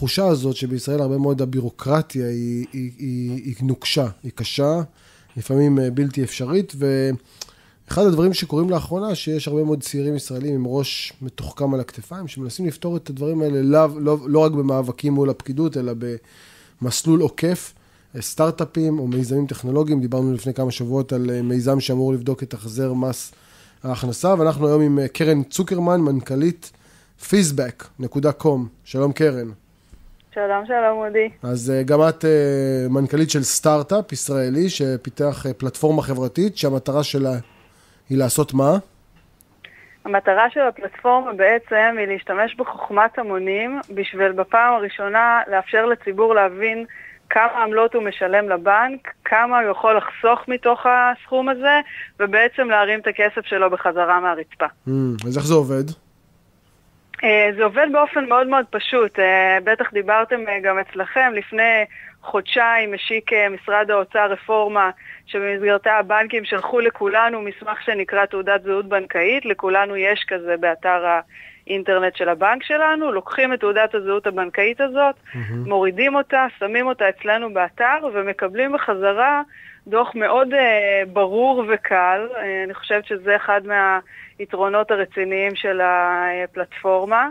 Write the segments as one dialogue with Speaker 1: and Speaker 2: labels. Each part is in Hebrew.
Speaker 1: התחושה הזאת שבישראל הרבה מאוד הבירוקרטיה היא נוקשה, היא קשה, לפעמים בלתי אפשרית, ואחד הדברים שקורים לאחרונה, שיש הרבה מאוד צעירים ישראלים עם ראש מתוחכם על הכתפיים, שמנסים לפתור את הדברים האלה לא רק במאבקים מול הפקידות, אלא במסלול עוקף, סטארט-אפים או מיזמים טכנולוגיים. דיברנו לפני כמה שבועות על מיזם שאמור לבדוק את החזר מס ההכנסה, ואנחנו היום עם קרן צוקרמן, מנכ"לית feezback.com. שלום קרן.
Speaker 2: שלום, שלום אודי.
Speaker 1: אז גם את מנכ"לית של סטארט-אפ ישראלי שפיתח פלטפורמה חברתית שהמטרה שלה היא לעשות מה?
Speaker 2: המטרה של הפלטפורמה בעצם היא להשתמש בחוכמת המונים בשביל בפעם הראשונה לאפשר לציבור להבין כמה עמלות הוא משלם לבנק, כמה הוא יכול לחסוך מתוך הסכום הזה, ובעצם להרים את הכסף שלו בחזרה מהרצפה.
Speaker 1: אז איך זה עובד?
Speaker 2: זה עובד באופן מאוד מאוד פשוט. בטח דיברתם גם אצלכם. לפני חודשיים השיק משרד האוצר רפורמה שבמסגרתה הבנקים שלחו לכולנו מסמך שנקרא תעודת זהות בנקאית. לכולנו יש כזה באתר האינטרנט של הבנק שלנו. לוקחים את תעודת הזהות הבנקאית הזאת, מורידים אותה, שמים אותה אצלנו באתר ומקבלים בחזרה דוח מאוד ברור וקל. אני חושבת שזה אחד מהיתרונות הרציניים של הפלטפורמה,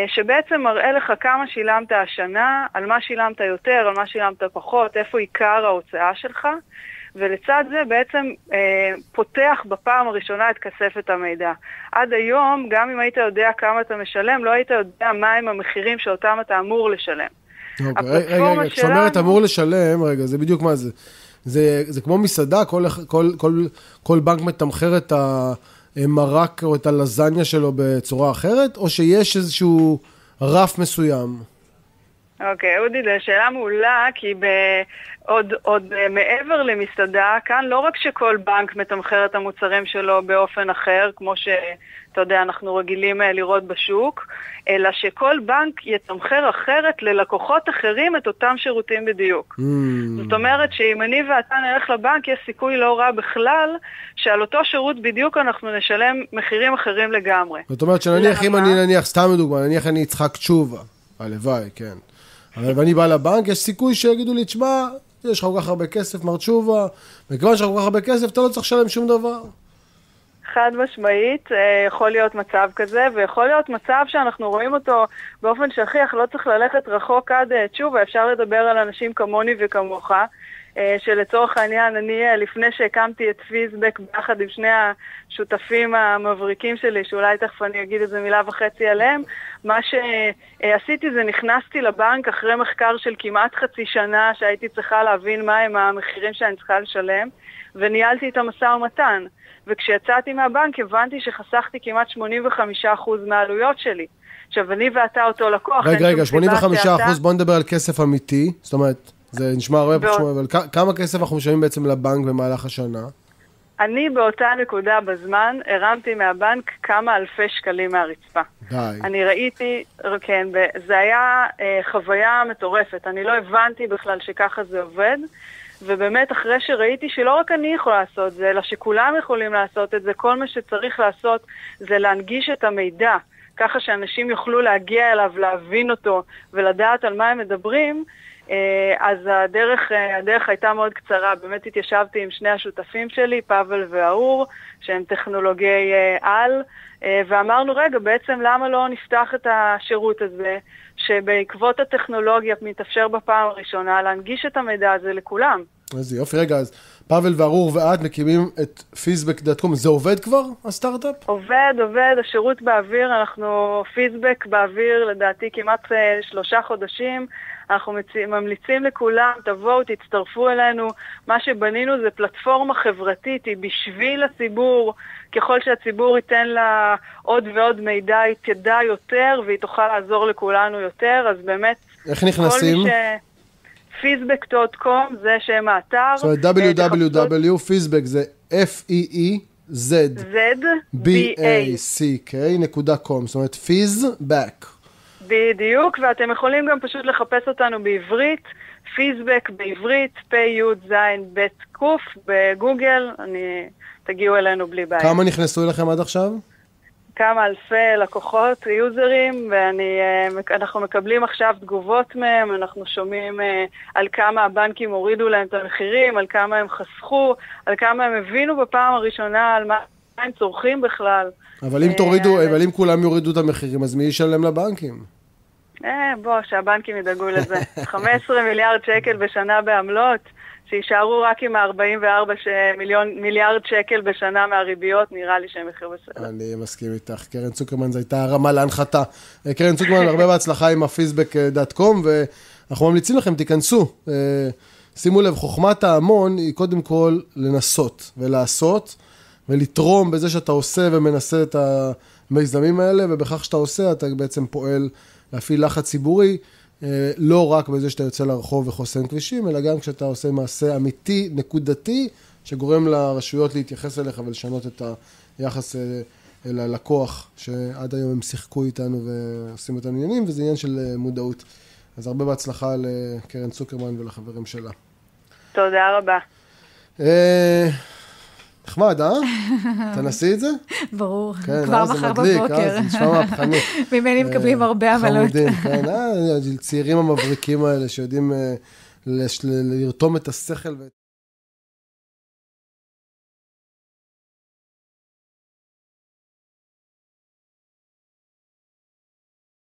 Speaker 2: שבעצם מראה לך כמה שילמת השנה, על מה שילמת יותר, על מה שילמת פחות, איפה עיקר ההוצאה שלך, ולצד זה בעצם פותח בפעם הראשונה את כספת המידע. עד היום, גם אם היית יודע כמה אתה משלם, לא היית יודע מהם המחירים שאותם אתה אמור לשלם.
Speaker 1: רגע, כשאומרת אמור לשלם, רגע, זה בדיוק מה זה? זה כמו מסעדה, כל בנק מתמחר את המרק או את הלזניה שלו בצורה אחרת, או שיש איזשהו רף מסוים?
Speaker 2: אוקיי, אודי, זו שאלה מעולה, כי עוד מעבר למסעדה, כאן לא רק שכל בנק מתמחר את המוצרים שלו באופן אחר, כמו שאתה יודע, אנחנו רגילים לראות בשוק, אלא שכל בנק יתמחר אחרת ללקוחות אחרים את אותם שירותים בדיוק. זאת אומרת שאם אני ואתה נלך לבנק, יש סיכוי לא רע בכלל, שעל אותו שירות בדיוק אנחנו נשלם מחירים אחרים לגמרי.
Speaker 1: זאת אומרת שנניח, אם אני נניח, סתם מדוגמה, נניח אני יצחק תשובה, הלוואי, כן. אבל ואני בא לבנק, יש סיכוי שיגידו לי, תשמע, יש לך כל כך הרבה כסף, מר תשובה, וכיוון שיש לך כל כך הרבה כסף, אתה לא צריך לשלם שום דבר.
Speaker 2: חד משמעית, יכול להיות מצב כזה, ויכול להיות מצב שאנחנו רואים אותו באופן שכיח, לא צריך ללכת רחוק עד תשובה, אפשר לדבר על אנשים כמוני וכמוך, שלצורך העניין, אני לפני שהקמתי את פיזבק ביחד עם שני השותפים המבריקים שלי, שאולי תכף אני אגיד איזה מילה וחצי עליהם, מה שעשיתי זה נכנסתי לבנק אחרי מחקר של כמעט חצי שנה, שהייתי צריכה להבין מהם המחירים שאני צריכה לשלם, וניהלתי את המשא ומתן. וכשיצאתי מהבנק הבנתי שחסכתי כמעט 85% מהעלויות שלי. עכשיו, אני ואתה אותו לקוח.
Speaker 1: רגע, 85%, בוא נדבר על כסף אמיתי. זאת אומרת, זה נשמע הרבה, אבל כמה כסף אנחנו משלמים בעצם לבנק במהלך השנה?
Speaker 2: אני באותה נקודה בזמן הרמתי מהבנק כמה אלפי שקלים מהרצפה.
Speaker 1: די.
Speaker 2: אני ראיתי, כן, זה היה חוויה מטורפת. אני לא הבנתי בכלל שככה זה עובד. ובאמת אחרי שראיתי שלא רק אני יכולה לעשות זה, אלא שכולם יכולים לעשות את זה, כל מה שצריך לעשות זה להנגיש את המידע, ככה שאנשים יוכלו להגיע אליו, להבין אותו ולדעת על מה הם מדברים, אז הדרך הייתה מאוד קצרה. באמת התיישבתי עם שני השותפים שלי, פאבל ואור, שהם טכנולוגי על, ואמרנו רגע, בעצם למה לא נפתח את השירות הזה, שבעקבות הטכנולוגיה מתאפשר בפעם הראשונה להנגיש את המידע הזה לכולם.
Speaker 1: אז יופי, רגע, אז פאבל וארור ואת מקימים את feezback.com, זה עובד כבר, הסטארט-אפ?
Speaker 2: עובד, השירות באוויר, אנחנו feezback באוויר לדעתי כמעט 3 חודשים, אנחנו ממליצים לכולם, תבואו, תצטרפו אלינו, מה שבנינו זה פלטפורמה חברתית, היא בשביל הציבור, ככל שהציבור ייתן לה עוד ועוד מידע, היא תדע יותר, והיא תוכל לעזור לכולנו יותר, אז באמת...
Speaker 1: איך נכנסים?
Speaker 2: feezback.com זה שם האתר.
Speaker 1: זאת אומרת, www, feezback זה feezback.com, זאת אומרת, feezback.
Speaker 2: בדיוק, ואתם יכולים גם פשוט לחפש אותנו בעברית, פיזבק בעברית, פי-י'-ז'-ב'-ק' בגוגל, תגיעו אלינו בלי בעיה.
Speaker 1: כמה נכנסו אליכם עד עכשיו?
Speaker 2: כמה אלפי לקוחות, יוזרים, ואנחנו מקבלים עכשיו תגובות מהם, אנחנו שומעים על כמה הבנקים הורידו להם את המחירים, על כמה הם חסכו, על כמה הם הבינו בפעם הראשונה על מה הם צורכים בכלל.
Speaker 1: אבל אם כולם יורידו את המחירים, אז מי ישלם לבנקים?
Speaker 2: שהבנקים ידאגו לזה. 15 מיליארד שקל בשנה בעמלות, שישארו רק עם 44 מיליארד שקל בשנה מהריביות, נראה לי שהם יחיו בסדר.
Speaker 1: אני מסכים איתך. קרן צוקרמן, זו הייתה הרמה להנחתה. קרן צוקרמן, הרבה בהצלחה עם ה-feedback.com, ואנחנו ממליצים לכם, תיכנסו. שימו לב, חוכמת ההמון היא קודם כל לנסות ולעשות, ולתרום בזה שאתה עושה ומנסה את המיזמים האלה, ובכך שאתה עושה, אתה בעצם פועל להפעיל לחץ ציבורי, לא רק בזה שאתה יוצא לרחוב וחוסם כבישים, אלא גם כשאתה עושה מעשה אמיתי, נקודתי, שגורם לרשויות להתייחס אליך ולשנות את היחס אל הלקוח, שעד היום הם שיחקו איתנו ועושים את העניינים, וזה עניין של מודעות. אז הרבה בהצלחה לקרן צוקרמן ולחברים שלה.
Speaker 2: תודה רבה.
Speaker 1: נחמד, תנסי את זה?
Speaker 3: ברור, כבר מחר בבוקר.
Speaker 1: זה נשמע מהפכני.
Speaker 3: ממני מקבלים הרבה עמלות.
Speaker 1: חמודים, כן, צעירים המבריקים האלה שיודעים לרתום את השכל.